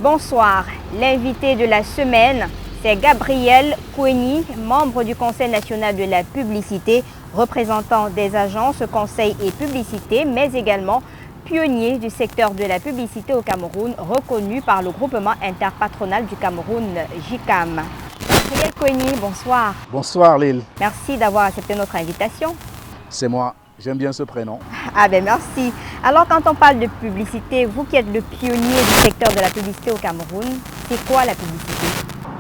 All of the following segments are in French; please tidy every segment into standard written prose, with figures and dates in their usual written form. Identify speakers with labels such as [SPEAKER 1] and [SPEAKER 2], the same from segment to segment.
[SPEAKER 1] Bonsoir, l'invité de la semaine, c'est Gabriel Koueni, membre du Conseil national de la publicité, représentant des agences, conseils et publicité, mais également pionnier du secteur de la publicité au Cameroun, reconnu par le groupement interpatronal du Cameroun, JICAM. Gabriel Koueni, bonsoir.
[SPEAKER 2] Bonsoir Lille.
[SPEAKER 1] Merci d'avoir accepté notre invitation.
[SPEAKER 2] C'est moi, j'aime bien ce prénom.
[SPEAKER 1] Ah ben merci. Alors quand on parle de publicité, vous qui êtes le pionnier du secteur de la publicité au Cameroun, c'est quoi la publicité?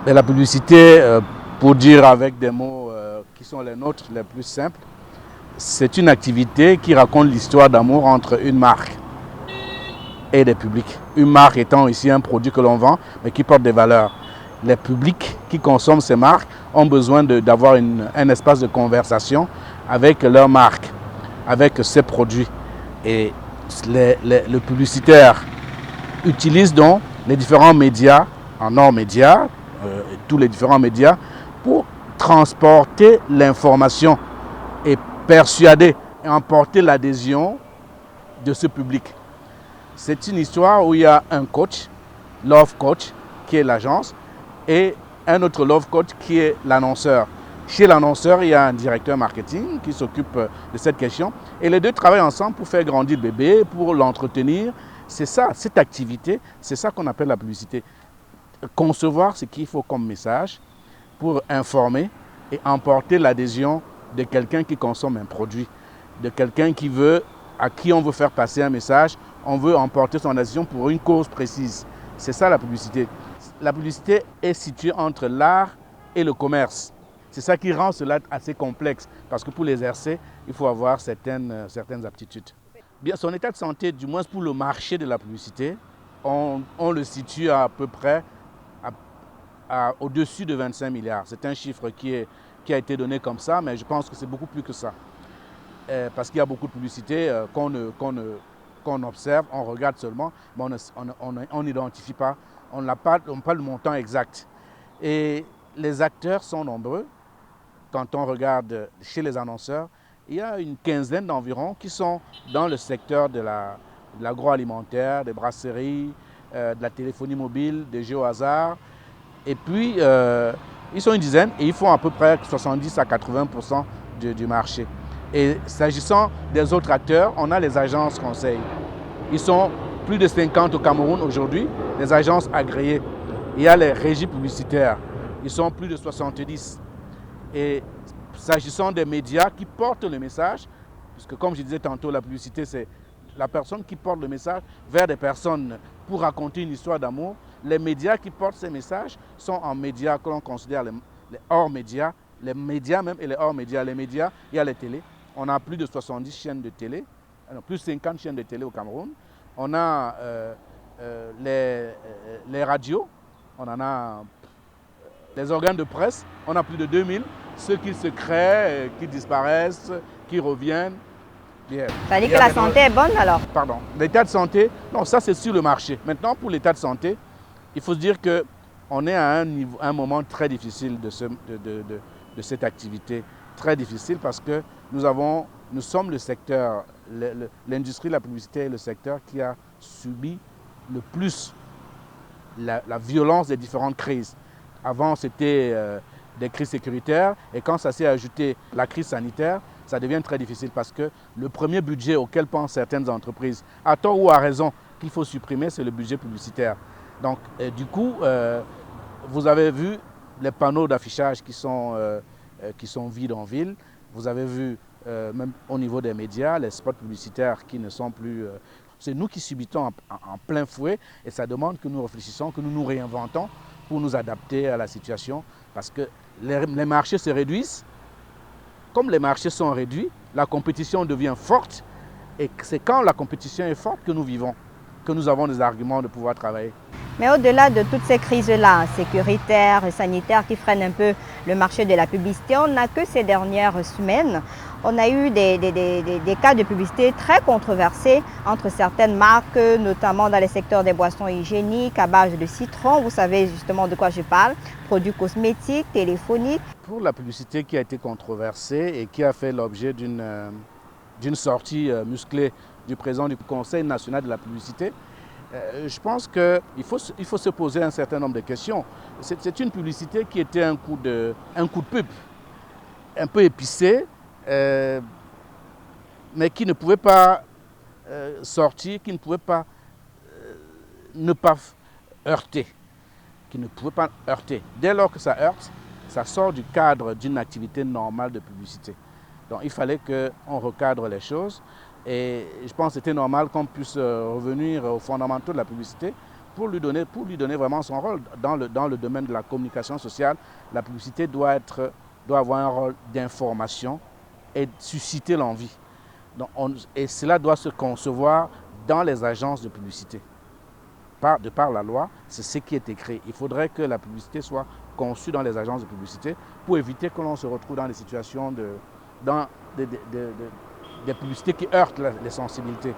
[SPEAKER 2] Et la publicité, pour dire avec des mots qui sont les nôtres les plus simples, c'est une activité qui raconte l'histoire d'amour entre une marque et des publics. Une marque étant ici un produit que l'on vend, mais qui porte des valeurs. Les publics qui consomment ces marques ont besoin d'avoir un espace de conversation avec leur marque, avec ces produits. Et le publicitaire utilise donc les différents médias, en hors médias, tous les différents médias, pour transporter l'information et persuader et emporter l'adhésion de ce public. C'est une histoire où il y a un coach, Love Coach, qui est l'agence, et un autre Love Coach qui est l'annonceur. Chez l'annonceur, il y a un directeur marketing qui s'occupe de cette question. Et les deux travaillent ensemble pour faire grandir le bébé, pour l'entretenir. C'est ça, cette activité, c'est ça qu'on appelle la publicité. Concevoir ce qu'il faut comme message pour informer et emporter l'adhésion de quelqu'un qui consomme un produit, de quelqu'un à qui on veut faire passer un message, on veut emporter son adhésion pour une cause précise. C'est ça la publicité. La publicité est située entre l'art et le commerce. C'est ça qui rend cela assez complexe, parce que pour l'exercer, il faut avoir certaines aptitudes. Bien, son état de santé, du moins pour le marché de la publicité, on le situe à peu près au-dessus de 25 milliards. C'est un chiffre qui a été donné comme ça, mais je pense que c'est beaucoup plus que ça. Parce qu'il y a beaucoup de publicités qu'on observe, on regarde seulement, mais on n'identifie pas, on n'a pas le montant exact. Et les acteurs sont nombreux. Quand on regarde chez les annonceurs, il y a une quinzaine d'environ qui sont dans le secteur de l'agroalimentaire, des brasseries, de la téléphonie mobile, des jeux au hasard. Et puis, ils sont une dizaine et ils font à peu près 70 à 80% du marché. Et s'agissant des autres acteurs, on a les agences conseils. Ils sont plus de 50 au Cameroun aujourd'hui, les agences agréées. Il y a les régies publicitaires, ils sont plus de 70. Et s'agissant des médias qui portent le message, puisque comme je disais tantôt, la publicité, c'est la personne qui porte le message vers des personnes pour raconter une histoire d'amour. Les médias qui portent ces messages sont en médias que l'on considère les hors-médias, les médias même et les hors-médias. Les médias, il y a les télés. On a plus de 70 chaînes de télé, plus de 50 chaînes de télé au Cameroun. On a les radios, on en a les organes de presse, on a plus de 2000, ceux qui se créent, qui disparaissent, qui reviennent. Bien.
[SPEAKER 1] Ça veut dire que la santé est bonne alors?
[SPEAKER 2] Pardon. L'état de santé, non, ça c'est sur le marché. Maintenant, pour l'état de santé, il faut se dire qu'on est à un moment très difficile de cette activité. Très difficile parce que nous sommes le secteur, l'industrie de la publicité est le secteur qui a subi le plus la violence des différentes crises. Avant, c'était des crises sécuritaires et quand ça s'est ajouté la crise sanitaire, ça devient très difficile parce que le premier budget auquel pensent certaines entreprises, à tort ou à raison, qu'il faut supprimer, c'est le budget publicitaire. Donc, du coup, vous avez vu les panneaux d'affichage qui sont vides en ville. Vous avez vu, même au niveau des médias, les spots publicitaires qui ne sont plus... c'est nous qui subissons en plein fouet et ça demande que nous réfléchissons, que nous nous réinventons pour nous adapter à la situation parce que les marchés se réduisent. Comme les marchés sont réduits, la compétition devient forte et c'est quand la compétition est forte que nous vivons, que nous avons des arguments de pouvoir travailler.
[SPEAKER 1] Mais au-delà de toutes ces crises-là, sécuritaires, sanitaires qui freinent un peu le marché de la publicité, on n'a que ces dernières semaines, on a eu des cas de publicité très controversés entre certaines marques, notamment dans les secteurs des boissons hygiéniques à base de citron. Vous savez justement de quoi je parle, produits cosmétiques, téléphoniques.
[SPEAKER 2] Pour la publicité qui a été controversée et qui a fait l'objet d'une sortie musclée du président du Conseil national de la publicité, Je pense qu'il faut se poser un certain nombre de questions. C'est une publicité qui était un coup de pub, un peu épicé, mais qui ne pouvait pas sortir, qui ne pouvait pas ne pas heurter, qui ne pouvait pas heurter. Dès lors que ça heurte, ça sort du cadre d'une activité normale de publicité. Donc il fallait qu'on recadre les choses et je pense que c'était normal qu'on puisse revenir aux fondamentaux de la publicité pour lui donner vraiment son rôle. Dans le domaine de la communication sociale, la publicité doit avoir un rôle d'information et susciter l'envie. Et cela doit se concevoir dans les agences de publicité. De par la loi, c'est ce qui est écrit. Il faudrait que la publicité soit conçue dans les agences de publicité pour éviter que l'on se retrouve dans des situations des publicités qui heurtent les sensibilités.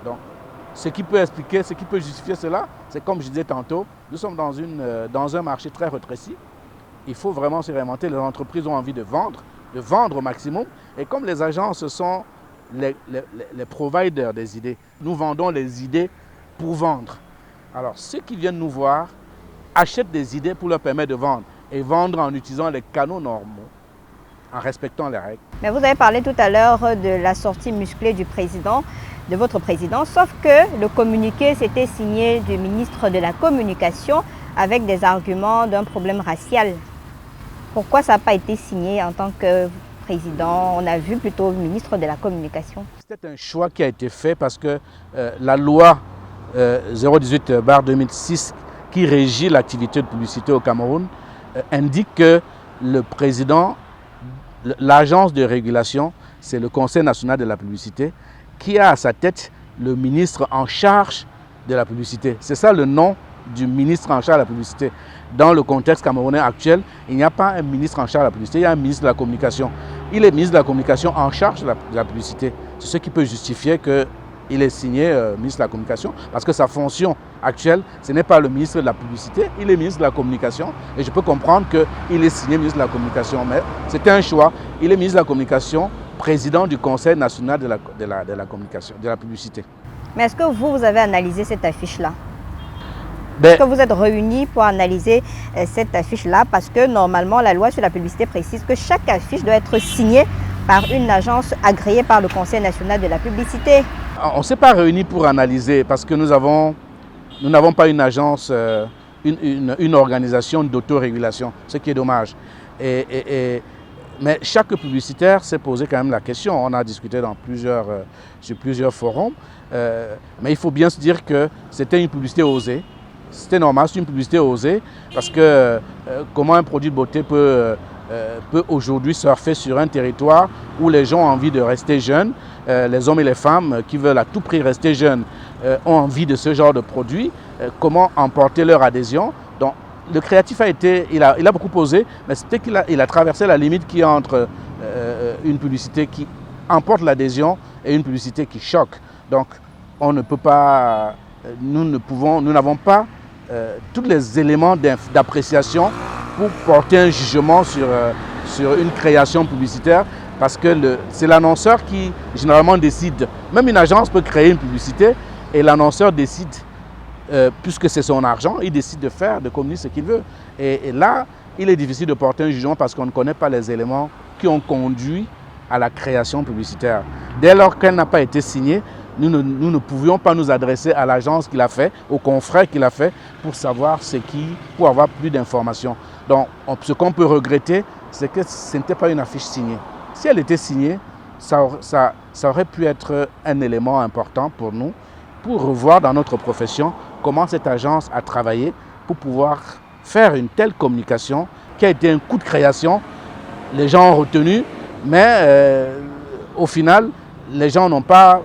[SPEAKER 2] Donc, ce qui peut expliquer, ce qui peut justifier cela, c'est comme je disais tantôt, nous sommes dans un marché très rétréci. Il faut vraiment se réinventer. Les entreprises ont envie de vendre au maximum. Et comme les agences sont les providers des idées, nous vendons les idées pour vendre. Alors, ceux qui viennent nous voir achètent des idées pour leur permettre de vendre et vendre en utilisant les canaux normaux, en respectant les règles.
[SPEAKER 1] Mais vous avez parlé tout à l'heure de la sortie musclée du président, de votre président, sauf que le communiqué s'était signé du ministre de la Communication avec des arguments d'un problème racial. Pourquoi ça n'a pas été signé en tant que président? On a vu plutôt le ministre de la Communication.
[SPEAKER 2] C'était un choix qui a été fait parce que la loi 018/2006 qui régit l'activité de publicité au Cameroun indique que le président, l'agence de régulation, c'est le Conseil national de la publicité, qui a à sa tête le ministre en charge de la publicité. C'est ça le nom du ministre en charge de la publicité. Dans le contexte camerounais actuel, il n'y a pas un ministre en charge de la publicité, il y a un ministre de la communication. Il est ministre de la communication en charge de la publicité. C'est ce qui peut justifier qu'il est signé ministre de la communication, parce que sa fonction actuelle, ce n'est pas le ministre de la publicité, il est ministre de la communication. Et je peux comprendre qu'il est signé ministre de la communication, mais c'était un choix. Il est ministre de la communication, président du Conseil national de la communication, de la publicité.
[SPEAKER 1] Mais est-ce que vous avez analysé cette affiche-là? Est-ce que vous êtes réunis pour analyser cette affiche-là? Parce que normalement, la loi sur la publicité précise que chaque affiche doit être signée par une agence agréée par le Conseil national de la publicité.
[SPEAKER 2] On ne s'est pas réunis pour analyser parce que nous n'avons pas une agence, une organisation d'autorégulation, ce qui est dommage. Mais chaque publicitaire s'est posé quand même la question. On a discuté sur plusieurs forums. Mais il faut bien se dire que c'était une publicité osée. C'était normal, c'est une publicité osée parce que comment un produit de beauté peut aujourd'hui surfer sur un territoire où les gens ont envie de rester jeunes, les hommes et les femmes qui veulent à tout prix rester jeunes ont envie de ce genre de produit, comment emporter leur adhésion. Donc le créatif il a beaucoup osé, mais c'était qu'il a traversé la limite qui est entre une publicité qui emporte l'adhésion et une publicité qui choque. Donc on ne peut pas, nous n'avons pas tous les éléments d'appréciation pour porter un jugement sur une création publicitaire parce que c'est l'annonceur qui généralement décide. Même une agence peut créer une publicité et l'annonceur décide, puisque c'est son argent, il décide de communiquer ce qu'il veut. Et là, il est difficile de porter un jugement parce qu'on ne connaît pas les éléments qui ont conduit à la création publicitaire. Dès lors qu'elle n'a pas été signée, nous ne pouvions pas nous adresser à l'agence qui l'a fait, au confrère qui l'a fait, pour avoir plus d'informations. Donc, ce qu'on peut regretter, c'est que ce n'était pas une affiche signée. Si elle était signée, ça aurait pu être un élément important pour nous, pour revoir dans notre profession comment cette agence a travaillé pour pouvoir faire une telle communication qui a été un coup de création. Les gens ont retenu, mais au final, les gens n'ont pas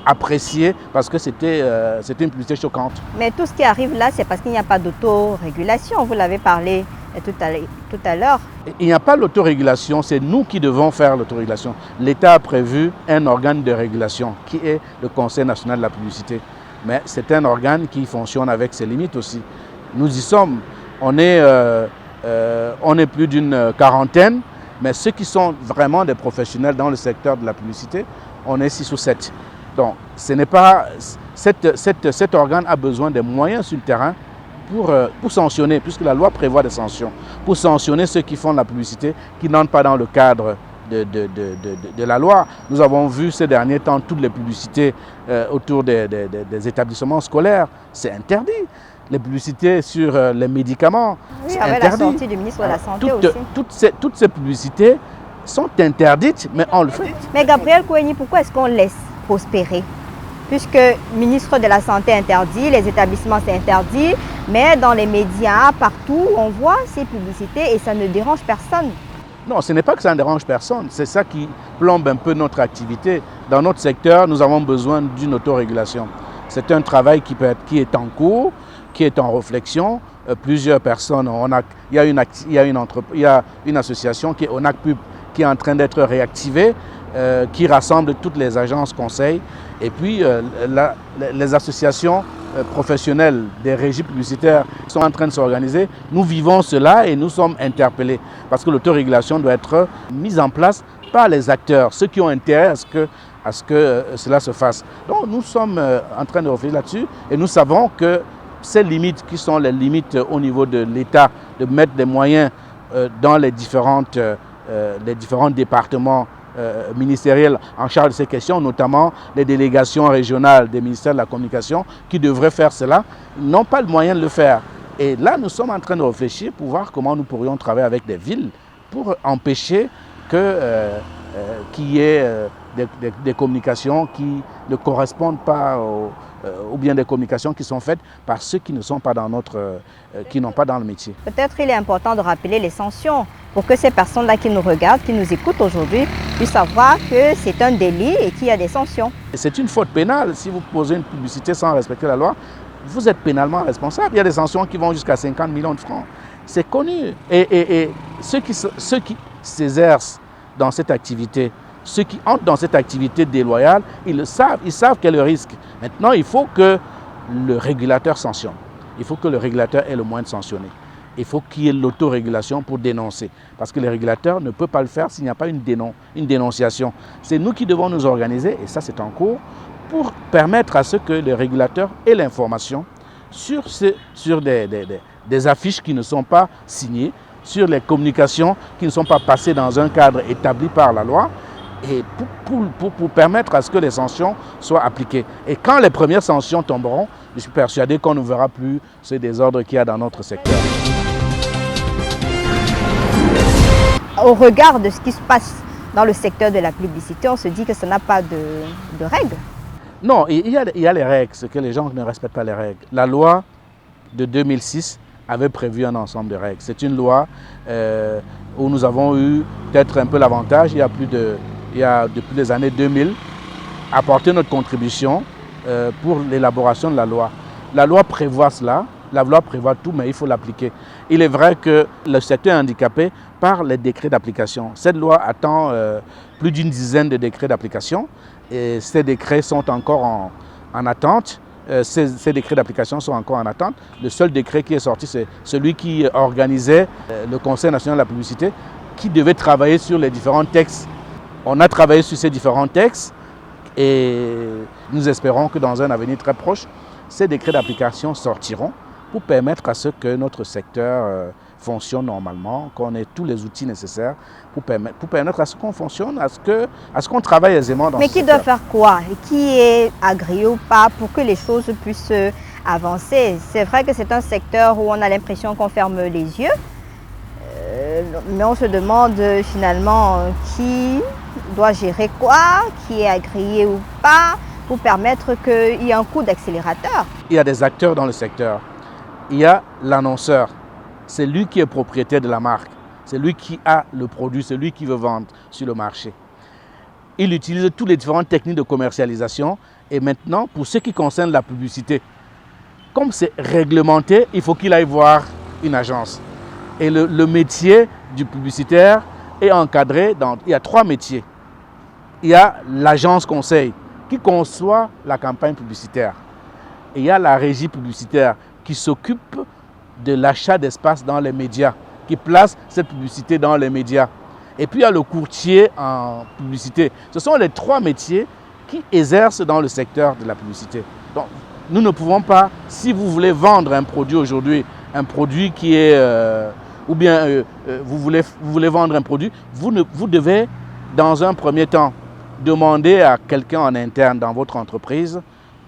[SPEAKER 2] apprécié parce que c'était une publicité choquante.
[SPEAKER 1] Mais tout ce qui arrive là, c'est parce qu'il n'y a pas d'autorégulation. Vous l'avez parlé tout à l'heure.
[SPEAKER 2] Il n'y a pas l'autorégulation, c'est nous qui devons faire l'autorégulation. L'État a prévu un organe de régulation qui est le Conseil national de la publicité. Mais c'est un organe qui fonctionne avec ses limites aussi. Nous y sommes. On est plus d'une quarantaine, mais ceux qui sont vraiment des professionnels dans le secteur de la publicité, on est 6 ou 7. Donc, ce n'est pas, cet organe a besoin des moyens sur le terrain pour sanctionner, puisque la loi prévoit des sanctions, pour sanctionner ceux qui font de la publicité, qui n'entrent pas dans le cadre de la loi. Nous avons vu ces derniers temps toutes les publicités autour des établissements scolaires. C'est interdit. Les publicités sur les médicaments,
[SPEAKER 1] Oui,
[SPEAKER 2] c'est
[SPEAKER 1] avec
[SPEAKER 2] interdit.
[SPEAKER 1] la sortie du ministre de la Santé aussi.
[SPEAKER 2] Toutes ces publicités sont interdites, mais on le fait.
[SPEAKER 1] Mais Gabriel Koueni, pourquoi est-ce qu'on laisse prospérer? Puisque le ministre de la Santé interdit, les établissements c'est interdit, mais dans les médias, partout, on voit ces publicités et ça ne dérange personne.
[SPEAKER 2] Non, ce n'est pas que ça ne dérange personne, c'est ça qui plombe un peu notre activité. Dans notre secteur, nous avons besoin d'une autorégulation. C'est un travail qui est en cours, qui est en réflexion. Plusieurs personnes, il y a une association qui est ONACPUB, qui est en train d'être réactivée, qui rassemble toutes les agences conseils. Et puis, les associations professionnelles des régies publicitaires sont en train de s'organiser. Nous vivons cela et nous sommes interpellés parce que l'autorégulation doit être mise en place par les acteurs, ceux qui ont intérêt à ce que cela se fasse. Donc, nous sommes en train de réfléchir là-dessus et nous savons que ces limites qui sont les limites au niveau de l'État, de mettre des moyens dans les différents départements ministériels en charge de ces questions, notamment les délégations régionales des ministères de la Communication qui devraient faire cela, n'ont pas le moyen de le faire. Et là, nous sommes en train de réfléchir pour voir comment nous pourrions travailler avec des villes pour empêcher qu'il y ait des communications qui ne correspondent pas ou bien des communications qui sont faites par ceux qui ne sont pas qui n'ont pas dans le métier.
[SPEAKER 1] Peut-être il est important de rappeler les sanctions pour que ces personnes-là qui nous regardent, qui nous écoutent aujourd'hui, puissent savoir que c'est un délit et qu'il y a des sanctions.
[SPEAKER 2] C'est une faute pénale. Si vous posez une publicité sans respecter la loi, vous êtes pénalement responsable. Il y a des sanctions qui vont jusqu'à 50 millions de francs. C'est connu. Et ceux qui s'exercent dans cette activité, ceux qui entrent dans cette activité déloyale, ils le savent, ils savent quel est le risque. Maintenant, il faut que le régulateur sanctionne. Il faut que le régulateur ait le moyen de sanctionner. Il faut qu'il y ait l'autorégulation pour dénoncer. Parce que les régulateurs ne peuvent pas le faire s'il n'y a pas une dénonciation. C'est nous qui devons nous organiser, et ça c'est en cours, pour permettre à ce que les régulateurs aient l'information sur des affiches qui ne sont pas signées, sur les communications qui ne sont pas passées dans un cadre établi par la loi, et pour permettre à ce que les sanctions soient appliquées. Et quand les premières sanctions tomberont, je suis persuadé qu'on ne verra plus ce désordre qu'il y a dans notre secteur.
[SPEAKER 1] Au regard de ce qui se passe dans le secteur de la publicité, on se dit que ça n'a pas de règles.
[SPEAKER 2] Non, il y a les règles, c'est que les gens ne respectent pas les règles. La loi de 2006 avait prévu un ensemble de règles. C'est une loi où nous avons eu peut-être un peu l'avantage, depuis les années 2000, apporter notre contribution pour l'élaboration de la loi. La loi prévoit cela, la loi prévoit tout, mais il faut l'appliquer. Il est vrai que le secteur est handicapé par les décrets d'application. Cette loi attend plus d'une dizaine de décrets d'application et ces décrets sont encore en attente. Ces décrets d'application sont encore en attente. Le seul décret qui est sorti, c'est celui qui organisait le Conseil national de la publicité, qui devait travailler sur les différents textes. On a travaillé sur ces différents textes et nous espérons que dans un avenir très proche, ces décrets d'application sortiront pour permettre à ce que notre secteur fonctionne normalement, qu'on ait tous les outils nécessaires pour permettre à ce qu'on fonctionne, à ce qu'on travaille aisément dans ce secteur.
[SPEAKER 1] Mais qui doit faire quoi? Qui est agréé ou pas pour que les choses puissent avancer? C'est vrai que c'est un secteur où on a l'impression qu'on ferme les yeux, mais on se demande finalement qui doit gérer quoi, qui est agréé ou pas, pour permettre qu'il y ait un coup d'accélérateur.
[SPEAKER 2] Il y a des acteurs dans le secteur. Il y a l'annonceur. C'est lui qui est propriétaire de la marque. C'est lui qui a le produit, c'est lui qui veut vendre sur le marché. Il utilise toutes les différentes techniques de commercialisation. Et maintenant, pour ce qui concerne la publicité, comme c'est réglementé, il faut qu'il aille voir une agence. Et le métier du publicitaire est encadré il y a 3 métiers. Il y a l'agence conseil qui conçoit la campagne publicitaire. Et il y a la régie publicitaire qui s'occupe de l'achat d'espace dans les médias, qui place cette publicité dans les médias. Et puis il y a le courtier en publicité. Ce sont les 3 métiers qui exercent dans le secteur de la publicité. Donc, nous ne pouvons pas, si vous voulez vendre un produit aujourd'hui, un produit qui est, vous voulez vendre un produit, vous devez, dans un premier temps, demander à quelqu'un en interne dans votre entreprise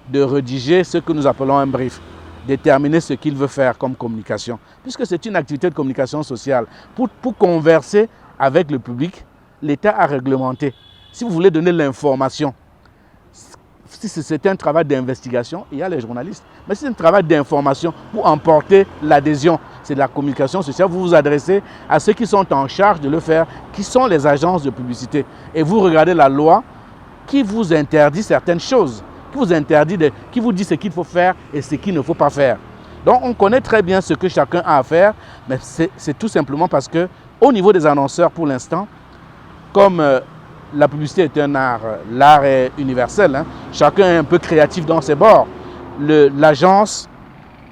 [SPEAKER 2] de rédiger ce que nous appelons un brief, déterminer ce qu'il veut faire comme communication, puisque c'est une activité de communication sociale. Pour converser avec le public, l'État a réglementé. Si vous voulez donner l'information, si c'est un travail d'investigation, il y a les journalistes. Mais si c'est un travail d'information pour emporter l'adhésion, c'est de la communication sociale, vous vous adressez à ceux qui sont en charge de le faire, qui sont les agences de publicité. Et vous regardez la loi qui vous interdit certaines choses, qui vous dit ce qu'il faut faire et ce qu'il ne faut pas faire. Donc on connaît très bien ce que chacun a à faire, mais c'est tout simplement parce que au niveau des annonceurs pour l'instant, comme la publicité est un art, l'art est universel, hein, chacun est un peu créatif dans ses bords. L'agence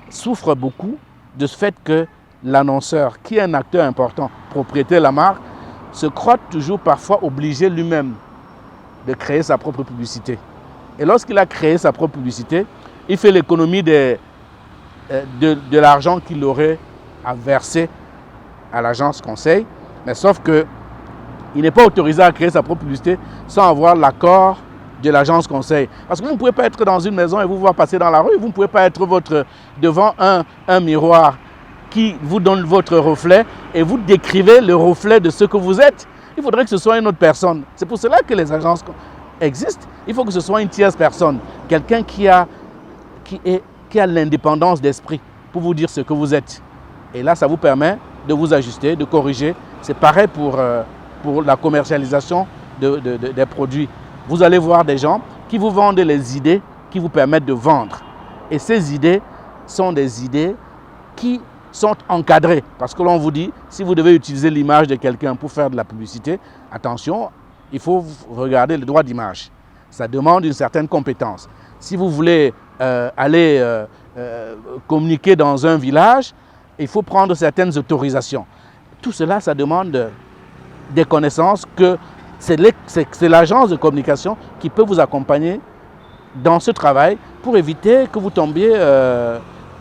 [SPEAKER 2] souffre beaucoup de ce fait que l'annonceur, qui est un acteur important, propriétaire de la marque, se croit toujours parfois obligé lui-même de créer sa propre publicité. Et lorsqu'il a créé sa propre publicité, il fait l'économie de l'argent qu'il aurait à verser à l'agence conseil, mais sauf que il n'est pas autorisé à créer sa propre publicité sans avoir l'accord de l'agence conseil. Parce que vous ne pouvez pas être dans une maison et vous voir passer dans la rue, vous ne pouvez pas être devant un miroir qui vous donne votre reflet et vous décrivez le reflet de ce que vous êtes. Il faudrait que ce soit une autre personne. C'est pour cela que les agences existent. Il faut que ce soit une tierce personne, quelqu'un qui a l'indépendance d'esprit pour vous dire ce que vous êtes. Et là, ça vous permet de vous ajuster, de corriger. C'est pareil pour la commercialisation des produits. Vous allez voir des gens qui vous vendent les idées qui vous permettent de vendre. Et ces idées sont des idées qui sont encadrées. Parce que l'on vous dit, si vous devez utiliser l'image de quelqu'un pour faire de la publicité, attention, il faut regarder le droit d'image. Ça demande une certaine compétence. Si vous voulez aller communiquer dans un village, il faut prendre certaines autorisations. Tout cela, ça demande des connaissances que c'est l'agence de communication qui peut vous accompagner dans ce travail pour éviter que vous tombiez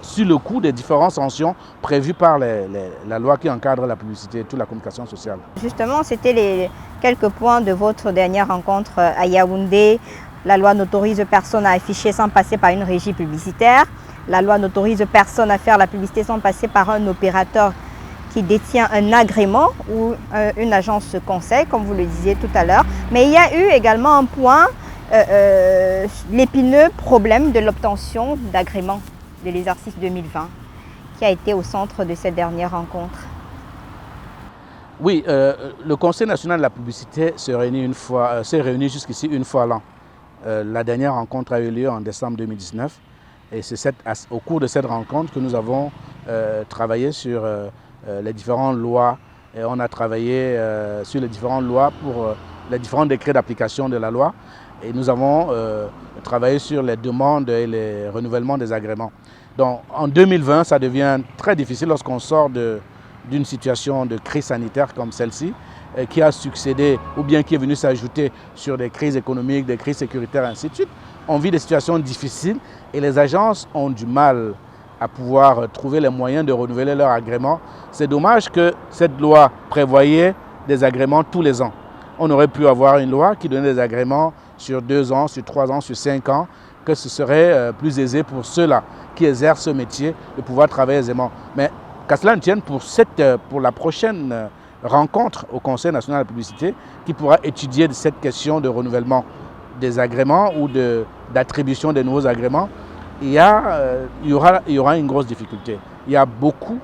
[SPEAKER 2] sur le coup des différentes sanctions prévues par la loi qui encadre la publicité et toute la communication sociale.
[SPEAKER 1] Justement, c'était quelques points de votre dernière rencontre à Yaoundé. La loi n'autorise personne à afficher sans passer par une régie publicitaire. La loi n'autorise personne à faire la publicité sans passer par un opérateur qui détient un agrément ou une agence conseil, comme vous le disiez tout à l'heure. Mais il y a eu également un point, l'épineux problème de l'obtention d'agrément de l'exercice 2020, qui a été au centre de cette dernière rencontre.
[SPEAKER 2] Oui, le Conseil national de la publicité s'est réuni jusqu'ici une fois l'an. La dernière rencontre a eu lieu en décembre 2019 et c'est au cours de cette rencontre que nous avons travaillé sur les différentes lois et on a travaillé sur les différentes lois pour les différents décrets d'application de la loi et nous avons travaillé sur les demandes et les renouvellements des agréments. Donc en 2020, ça devient très difficile lorsqu'on sort d'une situation de crise sanitaire comme celle-ci qui a succédé ou bien qui est venue s'ajouter sur des crises économiques, des crises sécuritaires, ainsi de suite. On vit des situations difficiles et les agences ont du mal à pouvoir trouver les moyens de renouveler leur agrément. C'est dommage que cette loi prévoyait des agréments tous les ans. On aurait pu avoir une loi qui donnait des agréments sur 2 ans, sur 3 ans, sur 5 ans, que ce serait plus aisé pour ceux-là qui exercent ce métier de pouvoir travailler aisément. Mais qu'à cela ne tienne, pour la prochaine rencontre au Conseil national de la publicité qui pourra étudier cette question de renouvellement des agréments ou d'attribution des nouveaux agréments, il y aura une grosse difficulté. Il y a beaucoup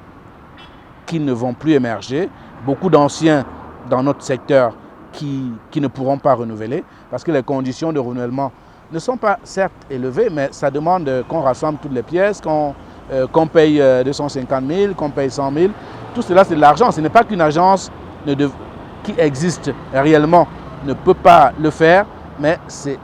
[SPEAKER 2] qui ne vont plus émerger, beaucoup d'anciens dans notre secteur qui ne pourront pas renouveler parce que les conditions de renouvellement ne sont pas certes élevées, mais ça demande qu'on rassemble toutes les pièces, qu'on paye 250 000, qu'on paye 100 000. Tout cela, c'est de l'argent. Ce n'est pas qu'une agence qui existe réellement ne peut pas le faire, mais c'est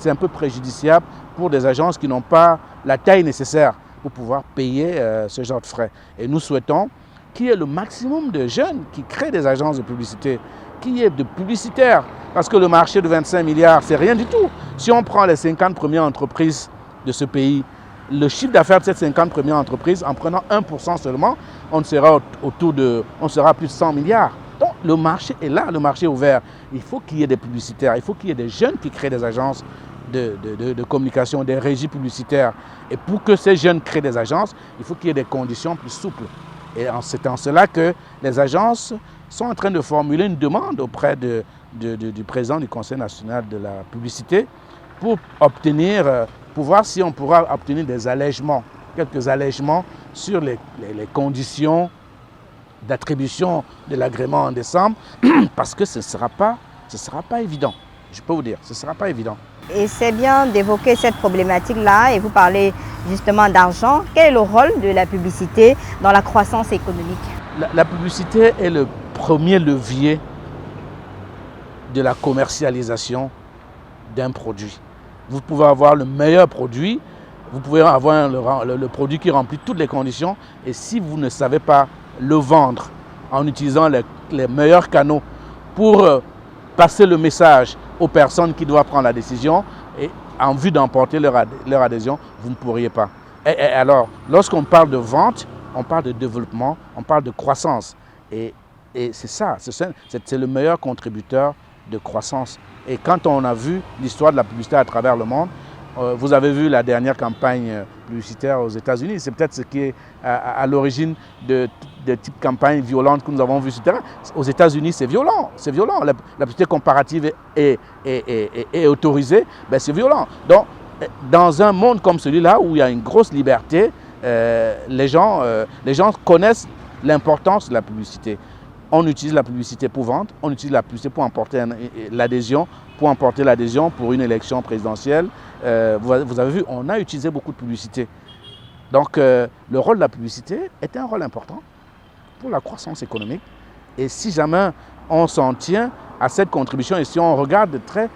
[SPEAKER 2] un peu préjudiciable pour des agences qui n'ont pas la taille nécessaire pour pouvoir payer ce genre de frais. Et nous souhaitons qu'il y ait le maximum de jeunes qui créent des agences de publicité, qu'il y ait de publicitaires, parce que le marché de 25 milliards, c'est rien du tout. Si on prend les 50 premières entreprises de ce pays, le chiffre d'affaires de ces 50 premières entreprises, en prenant 1% seulement, on sera à plus de 100 milliards. Donc le marché est là, le marché est ouvert. Il faut qu'il y ait des publicitaires, il faut qu'il y ait des jeunes qui créent des agences de communication, des régies publicitaires. Et pour que ces jeunes créent des agences, il faut qu'il y ait des conditions plus souples. Et c'est en cela que les agences sont en train de formuler une demande auprès du président du Conseil national de la publicité pour voir si on pourra obtenir des allègements, quelques allègements sur les conditions d'attribution de l'agrément en décembre, parce que ce ne sera pas évident. Je peux vous dire, ce ne sera pas évident.
[SPEAKER 1] Et c'est bien d'évoquer cette problématique-là et vous parlez justement d'argent. Quel est le rôle de la publicité dans la croissance économique?
[SPEAKER 2] La publicité est le premier levier de la commercialisation d'un produit. Vous pouvez avoir le meilleur produit, vous pouvez avoir le produit qui remplit toutes les conditions, et si vous ne savez pas le vendre en utilisant les meilleurs canaux pour passer le message aux personnes qui doivent prendre la décision et en vue d'emporter leur adhésion, vous ne pourriez pas. Et alors, lorsqu'on parle de vente, on parle de développement, on parle de croissance. Et c'est ça, c'est le meilleur contributeur de croissance. Et quand on a vu l'histoire de la publicité à travers le monde, vous avez vu la dernière campagne publicitaire aux États-Unis. C'est peut-être ce qui est à l'origine de types de campagnes violentes que nous avons vues sur le terrain. Aux États-Unis, c'est violent. C'est violent. La publicité comparative est autorisée. Ben, c'est violent. Donc, dans un monde comme celui-là, où il y a une grosse liberté, les gens connaissent l'importance de la publicité. On utilise la publicité pour vendre, on utilise la publicité pour emporter l'adhésion, pour une élection présidentielle. Vous avez vu, on a utilisé beaucoup de publicité. Donc, le rôle de la publicité est un rôle important pour la croissance économique. Et si jamais on s'en tient à cette contribution et si on regarde très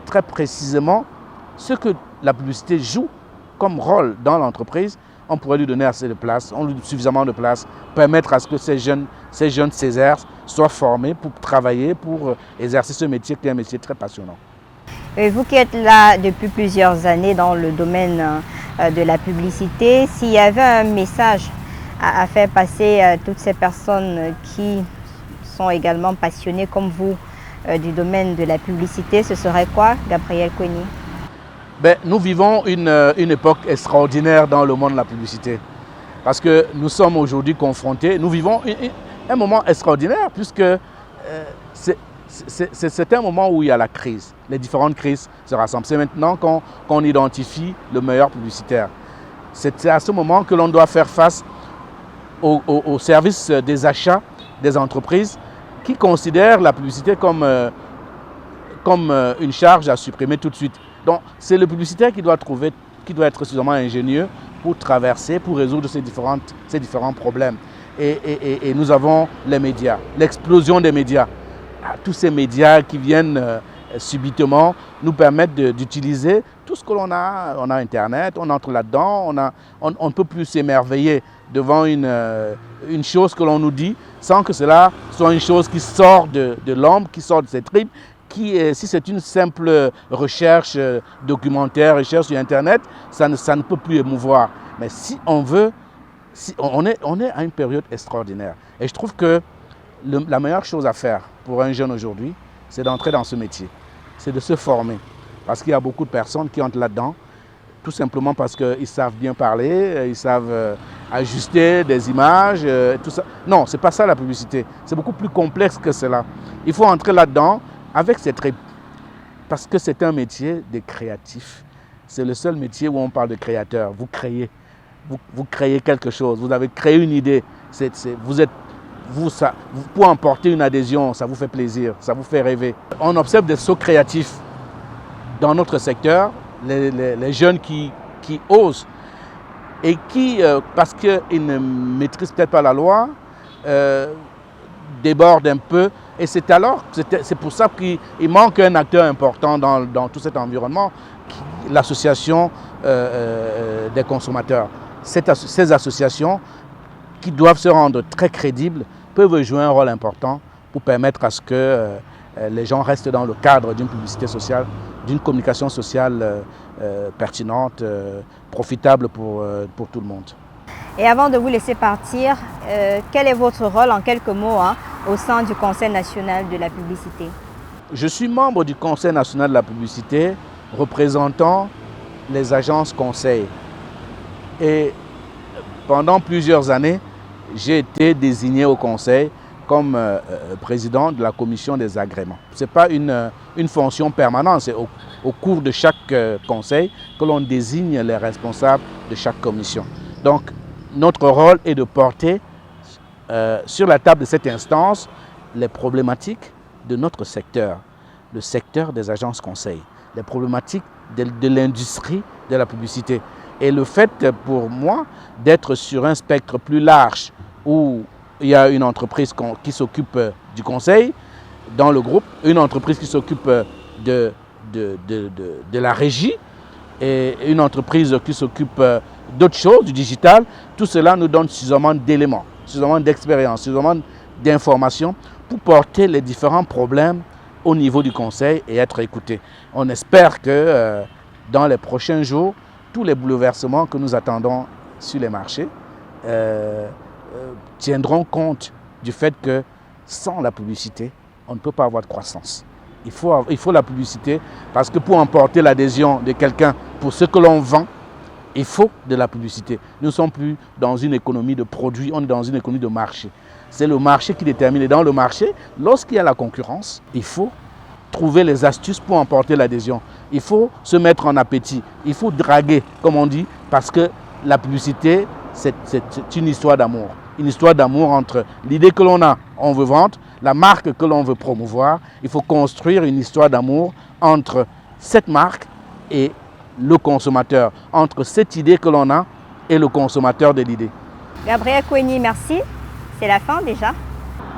[SPEAKER 2] très précisément ce que la publicité joue comme rôle dans l'entreprise, on pourrait lui donner assez de place, suffisamment de place, permettre à ce que ces jeunes Césaires soient formés pour travailler, pour exercer ce métier qui est un métier très passionnant.
[SPEAKER 1] Et vous qui êtes là depuis plusieurs années dans le domaine de la publicité, s'il y avait un message à faire passer à toutes ces personnes qui sont également passionnées comme vous du domaine de la publicité, ce serait quoi, Gabriel Koueni?
[SPEAKER 2] Nous vivons une époque extraordinaire dans le monde de la publicité. Parce que nous sommes aujourd'hui confrontés, nous vivons un moment extraordinaire puisque c'est un moment où il y a la crise. Les différentes crises se rassemblent. C'est maintenant qu'on identifie le meilleur publicitaire. C'est à ce moment que l'on doit faire face au service des achats des entreprises qui considèrent la publicité comme une charge à supprimer tout de suite. Donc, c'est le publicitaire qui doit être suffisamment ingénieux pour traverser, pour résoudre ces différents problèmes. Et nous avons les médias, l'explosion des médias. Tous ces médias qui viennent subitement nous permettent d'utiliser tout ce que l'on a. On a Internet, on entre là-dedans, on ne peut plus s'émerveiller devant une chose que l'on nous dit sans que cela soit une chose qui sort de l'ombre, qui sort de ses tripes. Si c'est une simple recherche documentaire, recherche sur Internet, ça ne peut plus émouvoir. Mais si on est à une période extraordinaire. Et je trouve que la meilleure chose à faire pour un jeune aujourd'hui, c'est d'entrer dans ce métier. C'est de se former. Parce qu'il y a beaucoup de personnes qui entrent là-dedans, tout simplement parce qu'ils savent bien parler, ils savent ajuster des images, tout ça. Non, ce n'est pas ça la publicité. C'est beaucoup plus complexe que cela. Il faut entrer là-dedans avec ses tripes, parce que c'est un métier de créatif. C'est le seul métier où on parle de créateur. Vous créez quelque chose, vous avez créé une idée. Pour emporter une adhésion, ça vous fait plaisir, ça vous fait rêver. On observe des sauts créatifs dans notre secteur, les jeunes qui osent et qui, parce qu'ils ne maîtrisent peut-être pas la loi, débordent un peu. Et c'est pour ça qu'il manque un acteur important dans tout cet environnement, l'association des consommateurs. Ces associations qui doivent se rendre très crédibles peuvent jouer un rôle important pour permettre à ce que les gens restent dans le cadre d'une publicité sociale, d'une communication sociale pertinente, profitable pour tout le monde.
[SPEAKER 1] Et avant de vous laisser partir, quel est votre rôle en quelques mots au sein du Conseil national de la publicité?
[SPEAKER 2] Je suis membre du Conseil national de la publicité représentant les agences conseils. Et pendant plusieurs années, j'ai été désigné au Conseil comme président de la commission des agréments. Ce n'est pas une fonction permanente, c'est au cours de chaque conseil que l'on désigne les responsables de chaque commission. Donc, notre rôle est de porter sur la table de cette instance les problématiques de notre secteur, le secteur des agences conseils, les problématiques de l'industrie de la publicité. Et le fait pour moi d'être sur un spectre plus large où il y a une entreprise qui s'occupe du conseil dans le groupe, une entreprise qui s'occupe de la régie et une entreprise qui s'occupe d'autres choses, du digital, tout cela nous donne suffisamment d'éléments, suffisamment d'expérience, suffisamment d'informations pour porter les différents problèmes au niveau du conseil et être écoutés. On espère que dans les prochains jours, tous les bouleversements que nous attendons sur les marchés tiendront compte du fait que sans la publicité, on ne peut pas avoir de croissance. Il faut la publicité parce que pour emporter l'adhésion de quelqu'un pour ce que l'on vend, il faut de la publicité. Nous ne sommes plus dans une économie de produits, on est dans une économie de marché. C'est le marché qui détermine. Et dans le marché, lorsqu'il y a la concurrence, il faut trouver les astuces pour emporter l'adhésion. Il faut se mettre en appétit. Il faut draguer, comme on dit, parce que la publicité, c'est une histoire d'amour. Une histoire d'amour entre l'idée que l'on a, on veut vendre, la marque que l'on veut promouvoir. Il faut construire une histoire d'amour entre cette marque et le consommateur, entre cette idée que l'on a et le consommateur de l'idée.
[SPEAKER 1] Gabriel Koueni, merci. C'est la fin déjà.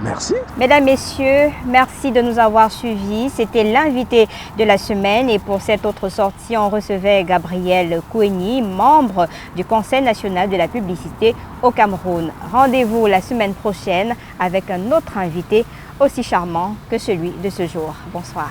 [SPEAKER 2] Merci.
[SPEAKER 1] Mesdames, Messieurs, merci de nous avoir suivis. C'était l'invité de la semaine et pour cette autre sortie, on recevait Gabriel Koueni, membre du Conseil national de la publicité au Cameroun. Rendez-vous la semaine prochaine avec un autre invité aussi charmant que celui de ce jour. Bonsoir.